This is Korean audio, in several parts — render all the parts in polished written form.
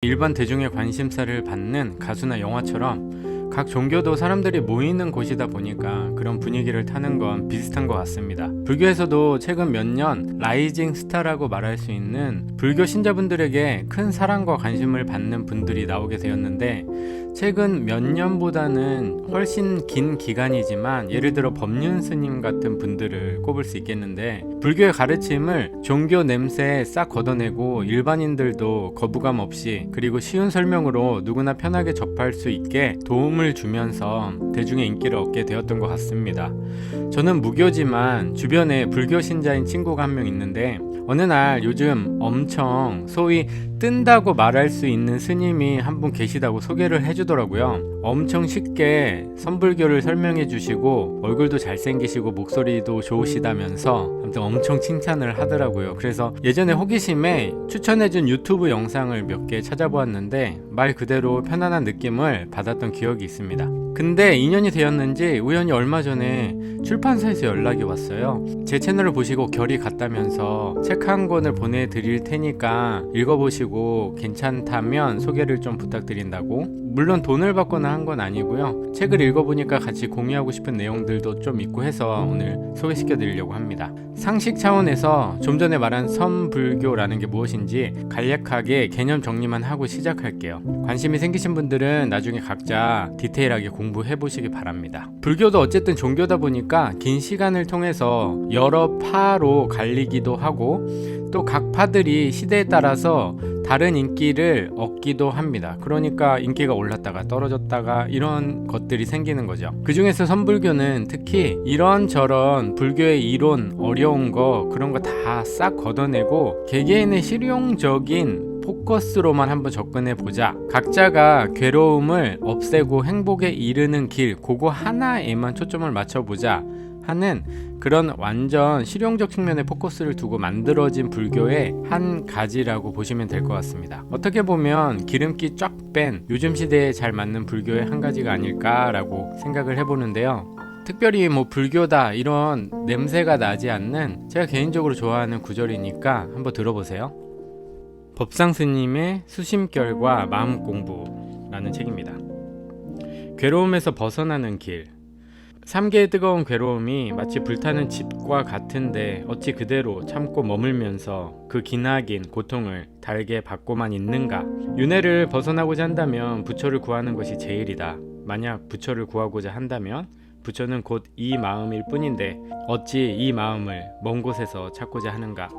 일반 대중의 관심사를 받는 가수나 영화처럼 각 종교도 사람들이 모이는 곳이다 보니까 그런 분위기를 타는 건 비슷한 것 같습니다. 불교에서도 최근 몇 년 라이징 스타라고 말할 수 있는 불교 신자분들에게 큰 사랑과 관심을 받는 분들이 나오게 되었는데, 최근 몇 년보다는 훨씬 긴 기간이지만 예를 들어 법륜 스님 같은 분들을 꼽을 수 있겠는데, 불교의 가르침을 종교 냄새에 싹 걷어내고 일반인들도 거부감 없이 그리고 쉬운 설명으로 누구나 편하게 접할 수 있게 도움을 주면서 대중의 인기를 얻게 되었던 것 같습니다. 저는 무교지만 주변에 불교 신자인 친구가 한 명 있는데, 어느 날 요즘 엄청 소위 뜬다고 말할 수 있는 스님이 한 분 계시다고 소개를 해주더라고요. 엄청 쉽게 선불교를 설명해 주시고 얼굴도 잘생기시고 목소리도 좋으시다면서 아무튼 엄청 칭찬을 하더라고요. 그래서 예전에 호기심에 추천해준 유튜브 영상을 몇 개 찾아보았는데 말 그대로 편안한 느낌을 받았던 기억이 있습니다. 근데 인연이 되었는지 우연히 얼마 전에 출판사에서 연락이 왔어요. 제 채널을 보시고 결이 같다면서 책 한 권을 보내드릴 테니까 읽어보시고 괜찮다면 소개를 좀 부탁드린다고. 물론 돈을 받거나 한 건 아니고요. 책을 읽어보니까 같이 공유하고 싶은 내용들도 좀 있고 해서 오늘 소개시켜 드리려고 합니다. 상식 차원에서 좀 전에 말한 선불교라는 게 무엇인지 간략하게 개념 정리만 하고 시작할게요. 관심이 생기신 분들은 나중에 각자 디테일하게 공부해 보시기 바랍니다. 불교도 어쨌든 종교다 보니까 긴 시간을 통해서 여러 파로 갈리기도 하고 또 각 파들이 시대에 따라서 다른 인기를 얻기도 합니다. 그러니까 인기가 올랐다가 떨어졌다가 이런 것들이 생기는 거죠. 그 중에서 선불교는 특히 이런저런 불교의 이론, 어려운 거 그런 거 다 싹 걷어내고 개개인의 실용적인 포커스로만 한번 접근해 보자. 각자가 괴로움을 없애고 행복에 이르는 길, 그거 하나에만 초점을 맞춰보자 하는 그런 완전 실용적 측면에 포커스를 두고 만들어진 불교의 한 가지라고 보시면 될 것 같습니다. 어떻게 보면 기름기 쫙 뺀 요즘 시대에 잘 맞는 불교의 한 가지가 아닐까라고 생각을 해보는데요. 특별히 뭐 불교다 이런 냄새가 나지 않는 제가 개인적으로 좋아하는 구절이니까 한번 들어보세요. 법상 스님의 수심결과 마음공부라는 책입니다. 괴로움에서 벗어나는 길. 3개의 뜨거운 괴로움이 마치 불타는 집과 같은데 어찌 그대로 참고 머물면서 그 기나긴 고통을 달게 받고만 있는가. 윤회를 벗어나고자 한다면 부처를 구하는 것이 제일이다. 만약 부처를 구하고자 한다면 부처는 곧 이 마음일 뿐인데 어찌 이 마음을 먼 곳에서 찾고자 하는가.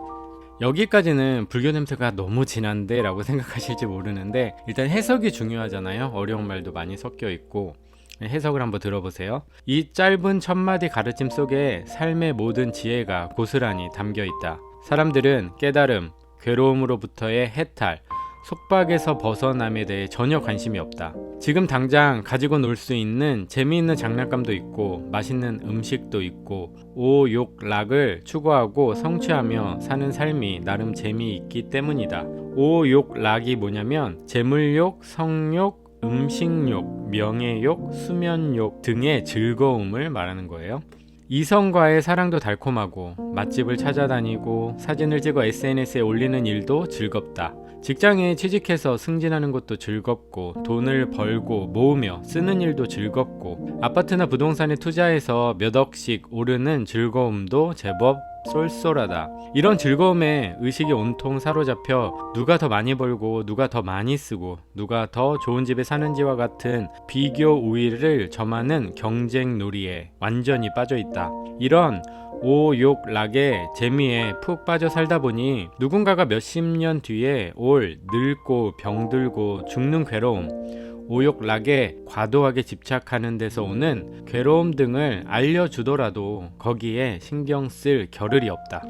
여기까지는 불교 냄새가 너무 진한데 라고 생각하실지 모르는데, 일단 해석이 중요하잖아요. 어려운 말도 많이 섞여 있고. 해석을 한번 들어보세요. 이 짧은 첫마디 가르침 속에 삶의 모든 지혜가 고스란히 담겨 있다. 사람들은 깨달음, 괴로움으로부터의 해탈, 속박에서 벗어남에 대해 전혀 관심이 없다. 지금 당장 가지고 놀 수 있는 재미있는 장난감도 있고 맛있는 음식도 있고 오욕락을 추구하고 성취하며 사는 삶이 나름 재미있기 때문이다. 오욕락이 뭐냐면 재물욕, 성욕, 음식욕, 명예욕, 수면욕 등의 즐거움을 말하는 거예요. 이성과의 사랑도 달콤하고 맛집을 찾아다니고 사진을 찍어 SNS에 올리는 일도 즐겁다. 직장에 취직해서 승진하는 것도 즐겁고 돈을 벌고 모으며 쓰는 일도 즐겁고 아파트나 부동산에 투자해서 몇 억씩 오르는 즐거움도 제법 쏠쏠하다. 이런 즐거움에 의식이 온통 사로잡혀 누가 더 많이 벌고 누가 더 많이 쓰고 누가 더 좋은 집에 사는지와 같은 비교 우위를 점하는 경쟁 놀이에 완전히 빠져 있다. 이런 오욕락의 재미에 푹 빠져 살다 보니 누군가가 몇십 년 뒤에 올 늙고 병들고 죽는 괴로움, 오욕락에 과도하게 집착하는 데서 오는 괴로움 등을 알려주더라도 거기에 신경 쓸 겨를이 없다.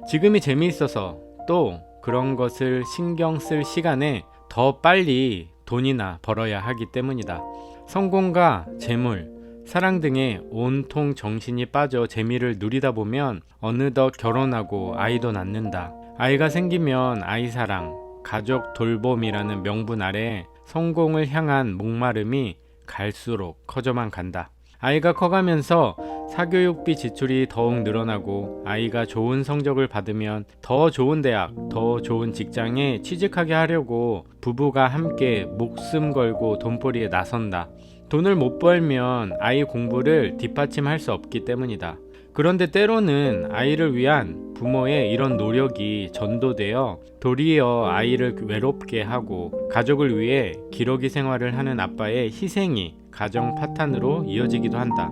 지금이 재미있어서 또 그런 것을 신경 쓸 시간에 더 빨리 돈이나 벌어야 하기 때문이다. 성공과 재물, 사랑 등에 온통 정신이 빠져 재미를 누리다 보면 어느덧 결혼하고 아이도 낳는다. 아이가 생기면 아이 사랑, 가족 돌봄이라는 명분 아래 성공을 향한 목마름이 갈수록 커져만 간다. 아이가 커가면서 사교육비 지출이 더욱 늘어나고 아이가 좋은 성적을 받으면 더 좋은 대학, 더 좋은 직장에 취직하게 하려고 부부가 함께 목숨 걸고 돈벌이에 나선다. 돈을 못 벌면 아이 공부를 뒷받침할 수 없기 때문이다. 그런데 때로는 아이를 위한 부모의 이런 노력이 전도되어 도리어 아이를 외롭게 하고 가족을 위해 기러기 생활을 하는 아빠의 희생이 가정 파탄으로 이어지기도 한다.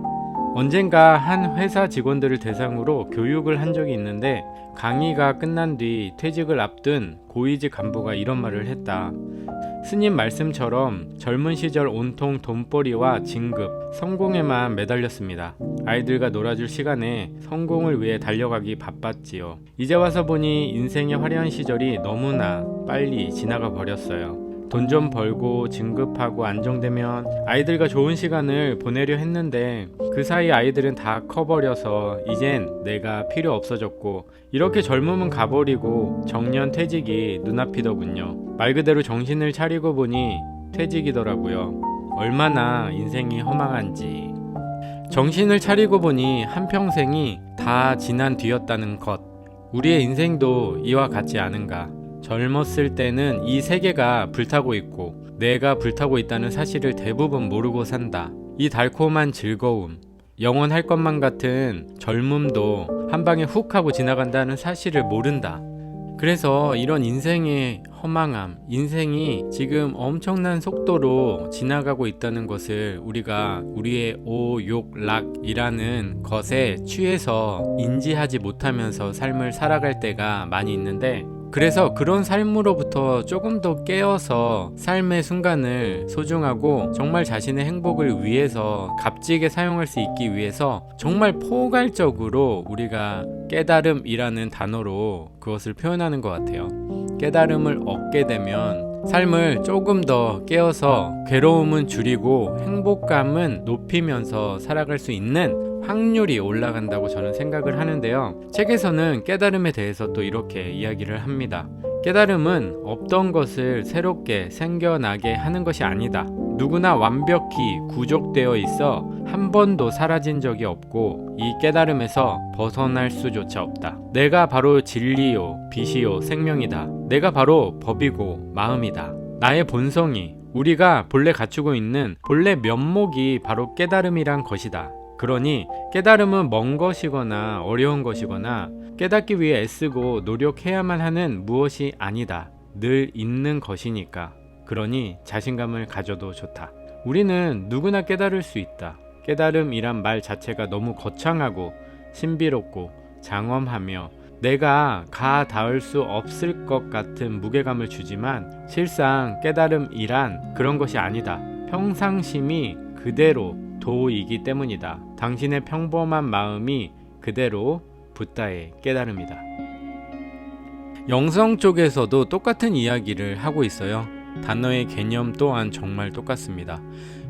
언젠가 한 회사 직원들을 대상으로 교육을 한 적이 있는데 강의가 끝난 뒤 퇴직을 앞둔 고위직 간부가 이런 말을 했다. 스님 말씀처럼 젊은 시절 온통 돈벌이와 진급, 성공에만 매달렸습니다. 아이들과 놀아줄 시간에 성공을 위해 달려가기 바빴지요. 이제 와서 보니 인생의 화려한 시절이 너무나 빨리 지나가 버렸어요. 돈 좀 벌고 진급하고 안정되면 아이들과 좋은 시간을 보내려 했는데 그 사이 아이들은 다 커버려서 이젠 내가 필요 없어졌고 이렇게 젊음은 가버리고 정년퇴직이 눈앞이더군요. 말 그대로 정신을 차리고 보니 퇴직이더라고요. 얼마나 인생이 허망한지. 정신을 차리고 보니 한평생이 다 지난 뒤였다는 것. 우리의 인생도 이와 같지 않은가. 젊었을 때는 이 세계가 불타고 있고 내가 불타고 있다는 사실을 대부분 모르고 산다. 이 달콤한 즐거움, 영원할 것만 같은 젊음도 한 방에 훅 하고 지나간다는 사실을 모른다. 그래서 이런 인생의 허망함, 인생이 지금 엄청난 속도로 지나가고 있다는 것을 우리가 우리의 오욕락이라는 것에 취해서 인지하지 못하면서 삶을 살아갈 때가 많이 있는데, 그래서 그런 삶으로부터 조금 더 깨어서 삶의 순간을 소중하고 정말 자신의 행복을 위해서 값지게 사용할 수 있기 위해서 정말 포괄적으로 우리가 깨달음이라는 단어로 그것을 표현하는 것 같아요. 깨달음을 얻게 되면 삶을 조금 더 깨어서 괴로움은 줄이고 행복감은 높이면서 살아갈 수 있는 확률이 올라간다고 저는 생각을 하는데요. 책에서는 깨달음에 대해서 또 이렇게 이야기를 합니다. 깨달음은 없던 것을 새롭게 생겨나게 하는 것이 아니다. 누구나 완벽히 구족되어 있어 한 번도 사라진 적이 없고 이 깨달음에서 벗어날 수조차 없다. 내가 바로 진리요, 빛이요, 생명이다. 내가 바로 법이고 마음이다. 나의 본성이, 우리가 본래 갖추고 있는 본래 면목이 바로 깨달음이란 것이다. 그러니 깨달음은 먼 것이거나 어려운 것이거나 깨닫기 위해 애쓰고 노력해야만 하는 무엇이 아니다. 늘 있는 것이니까. 그러니 자신감을 가져도 좋다. 우리는 누구나 깨달을 수 있다. 깨달음이란 말 자체가 너무 거창하고 신비롭고 장엄하며 내가 닿을 수 없을 것 같은 무게감을 주지만 실상 깨달음이란 그런 것이 아니다. 평상심이 그대로 도이기 때문이다. 당신의 평범한 마음이 그대로 붓다의 깨달음이다. 영성 쪽에서도 똑같은 이야기를 하고 있어요. 단어의 개념 또한 정말 똑같습니다.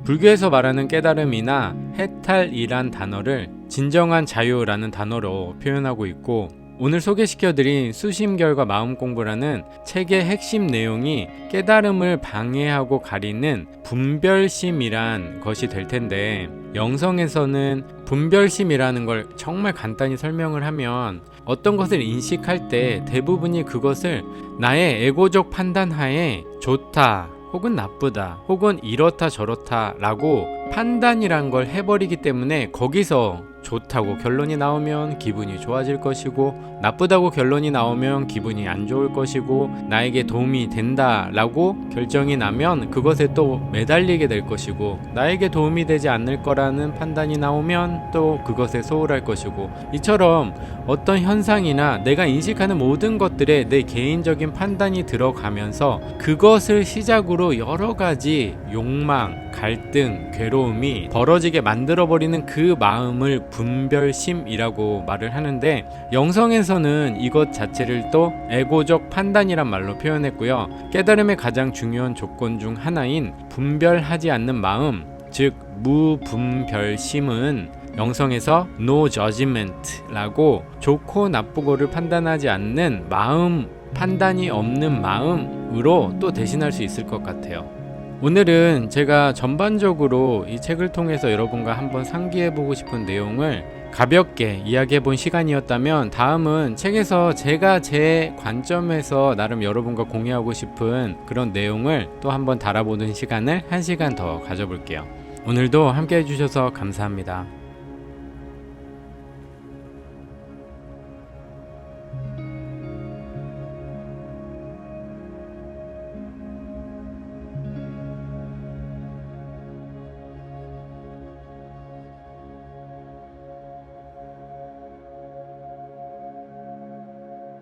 불교에서 말하는 깨달음이나 해탈이란 단어를 진정한 자유라는 단어로 표현하고 있고, 오늘 소개시켜드린 수심결과 마음공부라는 책의 핵심 내용이 깨달음을 방해하고 가리는 분별심이란 것이 될 텐데, 영성에서는 분별심이라는 걸 정말 간단히 설명을 하면 어떤 것을 인식할 때 대부분이 그것을 나의 에고적 판단하에 좋다 혹은 나쁘다 혹은 이렇다 저렇다 라고 판단이란 걸 해버리기 때문에 거기서 좋다고 결론이 나오면 기분이 좋아질 것이고 나쁘다고 결론이 나오면 기분이 안 좋을 것이고 나에게 도움이 된다라고 결정이 나면 그것에 또 매달리게 될 것이고 나에게 도움이 되지 않을 거라는 판단이 나오면 또 그것에 소홀할 것이고, 이처럼 어떤 현상이나 내가 인식하는 모든 것들에 내 개인적인 판단이 들어가면서 그것을 시작으로 여러 가지 욕망, 갈등, 괴로움이 벌어지게 만들어버리는 그 마음을 분별심이라고 말을 하는데, 영성에서는 이것 자체를 또 에고적 판단이란 말로 표현했고요. 깨달음의 가장 중요한 조건 중 하나인 분별하지 않는 마음, 즉 무분별심은 영성에서 no judgment라고 좋고 나쁘고를 판단하지 않는 마음, 판단이 없는 마음으로 또 대신할 수 있을 것 같아요. 오늘은 제가 전반적으로 이 책을 통해서 여러분과 한번 상기해보고 싶은 내용을 가볍게 이야기해본 시간이었다면, 다음은 책에서 제가 제 관점에서 나름 여러분과 공유하고 싶은 그런 내용을 또 한번 달아보는 시간을 1시간 더 가져볼게요. 오늘도 함께 해주셔서 감사합니다.